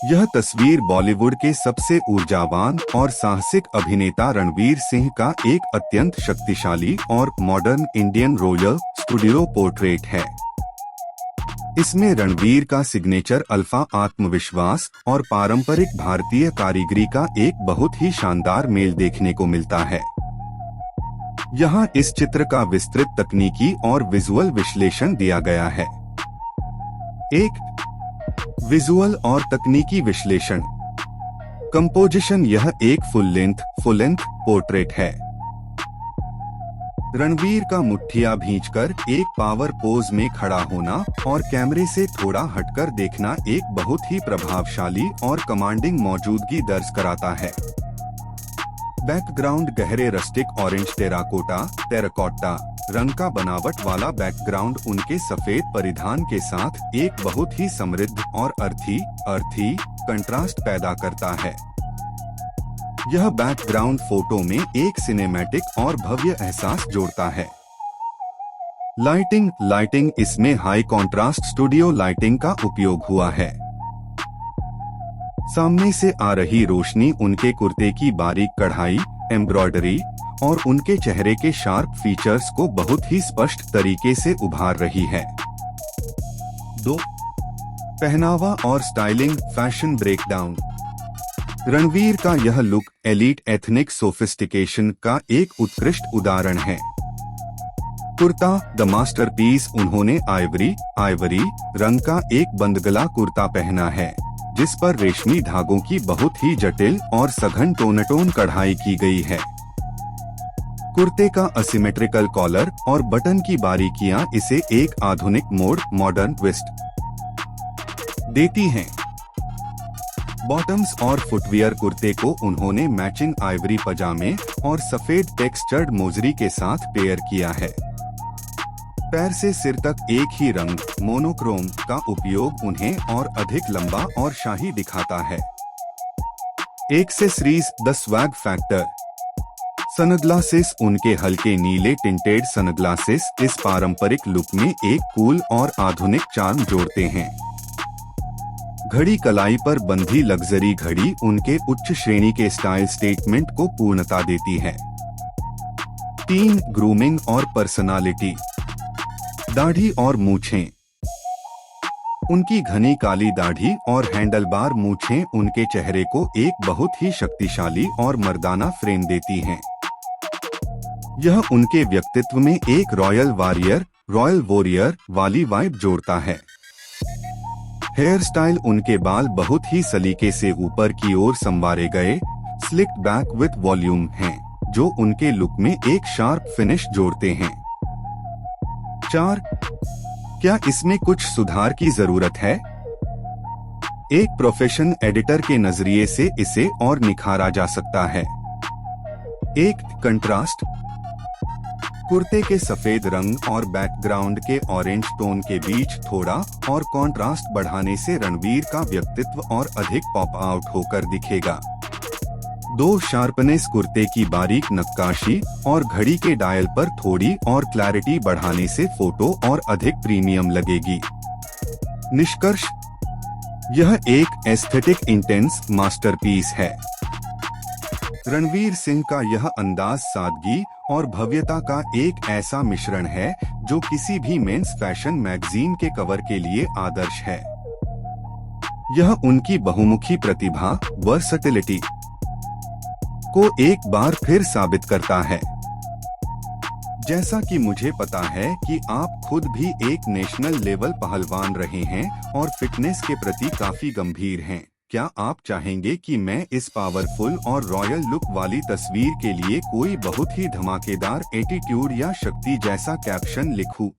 यह तस्वीर बॉलीवुड के सबसे ऊर्जावान और साहसिक अभिनेता रणवीर सिंह का एक अत्यंत शक्तिशाली और modern Indian royal studio portrait है। इसमें रणवीर का सिग्नेचर अल्फा आत्मविश्वास और पारंपरिक भारतीय कारीगरी का एक बहुत ही शानदार मेल देखने को मिलता है। यहाँ इस चित्र का विस्तृत तकनीकी और विजुअल विश्लेषण दिया गया है। एक विजुअल और तकनीकी विश्लेषण। कंपोजिशन। यह एक फुल लेंथ पोर्ट्रेट है। रणवीर का मुट्ठियां भींचकर एक पावर पोज में खड़ा होना और कैमरे से थोड़ा हटकर देखना एक बहुत ही प्रभावशाली और कमांडिंग मौजूदगी दर्ज कराता है। बैकग्राउंड गहरे रस्टिक ऑरेंज टेराकोटा रंग का बनावट वाला बैकग्राउंड उनके सफेद परिधान के साथ एक बहुत ही समृद्ध और अर्थी कंट्रास्ट पैदा करता है। यह बैकग्राउंड फोटो में एक सिनेमैटिक और भव्य एहसास जोड़ता है। लाइटिंग। इसमें हाई कॉन्ट्रास्ट स्टूडियो लाइटिंग का उपयोग हुआ है। सामने से आ रही रोशनी उनके कुर्ते की बारीक कढ़ाई, एम्ब्रॉयडरी और उनके चेहरे के शार्प फीचर्स को बहुत ही स्पष्ट तरीके से उभार रही है। 2. पहनावा और स्टाइलिंग फैशन ब्रेकडाउन। रणवीर का यह लुक एलीट एथनिक सोफिस्टिकेशन का एक उत्कृष्ट उदाहरण है। Kurta the masterpiece. उन्होंने आइवरी रंग का एक बंदगला कुर्ता पहना है, जिस पर रेशमी धागों की बहुत ही जटिल और सघन टोन कढ़ाई की गई है। कुर्ते का असिमेट्रिकल कॉलर और बटन की बारीकियां इसे एक आधुनिक मॉडर्न ट्विस्ट देती हैं। बॉटम्स और फुटवियर। कुर्ते को उन्होंने मैचिंग आइवरी पजामे और सफेद टेक्सचर्ड मोजरी के साथ पेयर किया है। पैर से सिर तक एक ही रंग मोनोक्रोम का उपयोग उन्हें और अधिक लंबा और शाही दिखाता है। Accessories the swag factor. Sunglasses. उनके हल्के नीले टिंटेड सनग्लासेस इस पारंपरिक लुक में एक कूल और आधुनिक चार्म जोड़ते हैं। घड़ी कलाई पर बंधी लग्जरी घड़ी उनके उच्च श्रेणी के स्टाइल स्टेटमेंट को पूर्णता देती है। 3. ग्रूमिंग और पर्सनालिटी। दाढ़ी और मूछें। उनकी घनी काली दाढ़ी और हैंडलबार मूछें उनके चेहरे को एक बहुत ही शक्तिशाली और मर्दाना फ्रेम देती हैं। यह उनके व्यक्तित्व में एक रॉयल वॉरियर वाली वाइब जोड़ता है। Hair style. उनके बाल बहुत ही सलीके से ऊपर की ओर संवारे गए स्लिक्ड बैक विथ वॉल्यूम हैं, जो उनके लुक में एक शार्प फिनिश जोड़ते हैं। 4. क्या इसमें कुछ सुधार की जरूरत है? एक प्रोफेशन एडिटर के नजरिए से इसे और निखारा जा सकता है। 1. कंट्रास्ट। कुर्ते के सफेद रंग और बैकग्राउंड के ऑरेंज टोन के बीच थोड़ा और कॉन्ट्रास्ट बढ़ाने से रणवीर का व्यक्तित्व और अधिक पॉप आउट होकर दिखेगा। 2. शार्पनेस। कुर्ते की बारीक नक्काशी और घड़ी के डायल पर थोड़ी और क्लैरिटी बढ़ाने से फोटो और अधिक प्रीमियम लगेगी। निष्कर्ष। यह एक एस्थेटिक इंटेंस मास्टरपीस है। रणवीर सिंह का यह अंदाज सादगी और भव्यता का एक ऐसा मिश्रण है जो किसी भी मेंस फैशन मैगजीन के कवर के लिए आदर्श है। यह उनकी बहुमुखी प्रतिभा वर्सटिलिटी को एक बार फिर साबित करता है। जैसा कि मुझे पता है कि आप खुद भी एक नेशनल लेवल पहलवान रहे हैं और फिटनेस के प्रति काफी गंभीर हैं, क्या आप चाहेंगे कि मैं इस पावरफुल और रॉयल लुक वाली तस्वीर के लिए कोई बहुत ही धमाकेदार एटीट्यूड या शक्ति जैसा कैप्शन लिखूं?